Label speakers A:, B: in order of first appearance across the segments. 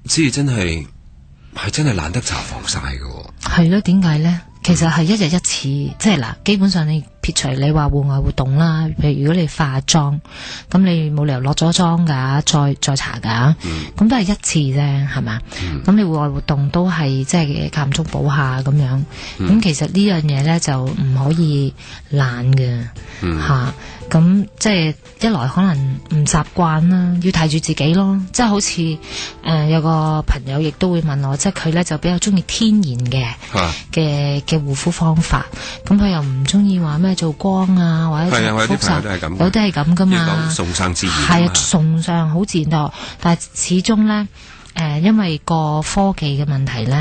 A: 知真係懶得搽防曬嘅。
B: 係咯，點解咧？其實係一日一次，即係嗱，基本上你撇除你話戶外活動啦，譬如如果你化妝，咁你冇理由落咗妝噶，再搽噶，咁都係一次啫，係嘛？咁你戶外活動都係即係間唔中補下咁樣，咁其實呢樣嘢咧就唔可以懶嘅吓，咁即係一來可能唔習慣啦，要睇住自己咯，即係好似有個朋友亦都會問我，即係佢咧就比較中意天然嘅護膚方法，咁佢又唔中意話咩做光啊，或者做輻射，有啲係咁噶嘛，
A: 崇尚自然，
B: 係啊，崇尚好自然多，但係始終咧，因為個科技嘅問題咧，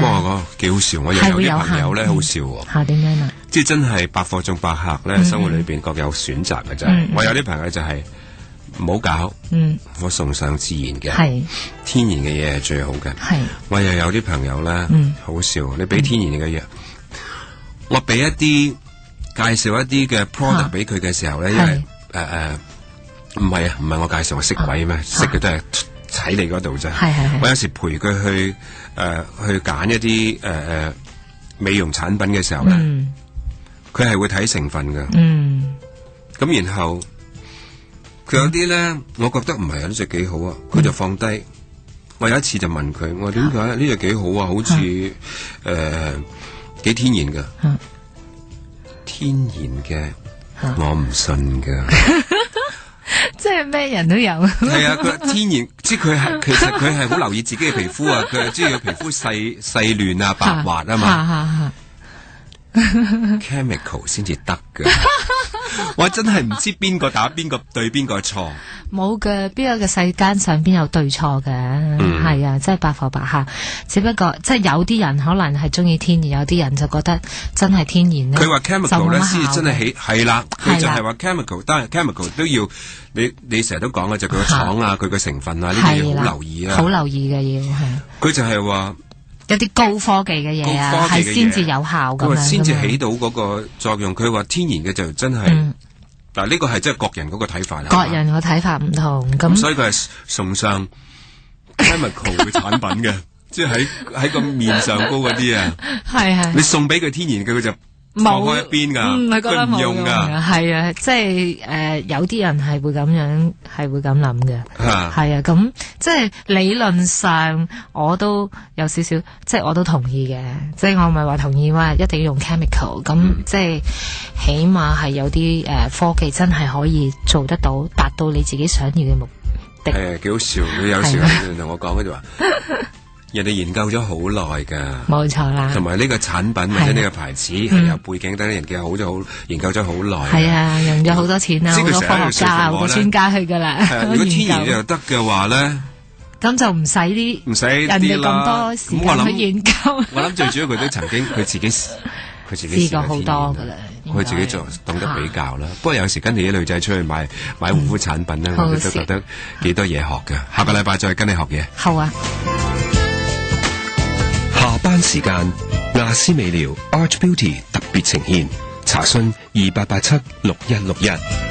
A: 幾好笑，我又有啲朋友咧好笑喎，
B: 嚇點樣啊？
A: 即係真係百貨中百客咧，生活裏邊各有選擇嘅啫。我有啲朋友就係唔好搞，我崇尚自然嘅，天然嘅嘢係最好嘅。我又有啲朋友咧，好笑，你俾天然嘅嘢。我俾一啲介紹一啲嘅 product 俾佢嘅時候咧，因為唔係我介紹，我識鬼咩？識嘅都係喺你嗰度啫。我有時陪佢去揀一啲美容產品嘅時候咧，佢係會睇成分㗎。咁然後佢有啲咧，我覺得唔係呢隻幾好啊，佢就放低。我有一次就問佢，我點解呢隻幾好啊？好似幾天然噶，天然嘅，我唔信噶。
B: 即係咩人都有。
A: 係啊，佢天然，即係其實佢係好留意自己嘅皮膚啊，佢係中意皮膚細嫩啊、白滑啊嘛。chemical 先至得噶，我真係唔知邊個打邊個對邊個錯。
B: 冇嘅，邊有嘅世間上邊有對錯嘅，係啊，即係百貨百客。只不過即係有啲人可能係中意天然，有啲人就覺得真係天然咧。
A: 佢話 chemical 咧先真係係啦，佢就係話 chemical，但係 chemical 都要你成日都講嘅就佢個廠啊，佢個成分啊呢啲嘢好留意啊，
B: 好留意嘅嘢係。
A: 佢就係話。
B: 有啲高科技嘅嘢啊，係先至有效咁樣，
A: 先至起到嗰個作用。佢話天然嘅就真係，但係呢個係真係各人嗰個睇法啦。
B: 各人個睇法唔同，咁
A: 所以佢係崇尚 chemical 嘅產品嘅，即係喺個面上高嗰啲啊。係你送俾佢天然嘅，佢就放開一邊㗎，佢唔用㗎。
B: 係啊，即係有啲人係會咁樣，係會咁諗嘅。係啊，咁即係理論上我都有少少，即係我都同意嘅。即係我唔係話同意話一定要用 chemical，咁即係起碼係有啲科技真係可以做得到，達到你自己想要嘅目的。
A: 係幾好笑，佢有時候同我講嘅就話。人哋研究咗好耐㗎，
B: 冇錯啦。
A: 同埋呢個產品或者呢個牌子係有背景，等人嘅研究咗好耐。
B: 係啊，用咗好多錢啦，好多科學家、好多專家去㗎啦。
A: 如果天然又得嘅話咧，
B: 咁就唔使人哋咁多時間去研究。
A: 我諗最主要佢都曾經佢自己
B: 試過好多㗎啦，
A: 佢自己就懂得比較啦。不過有時跟住啲女仔出去買護膚產品咧，我哋都覺得幾多嘢學㗎。下個禮拜再跟你學嘢。
B: 好啊。
A: 下班時間，亞斯美療 Arch Beauty 特別呈現，查詢28876161。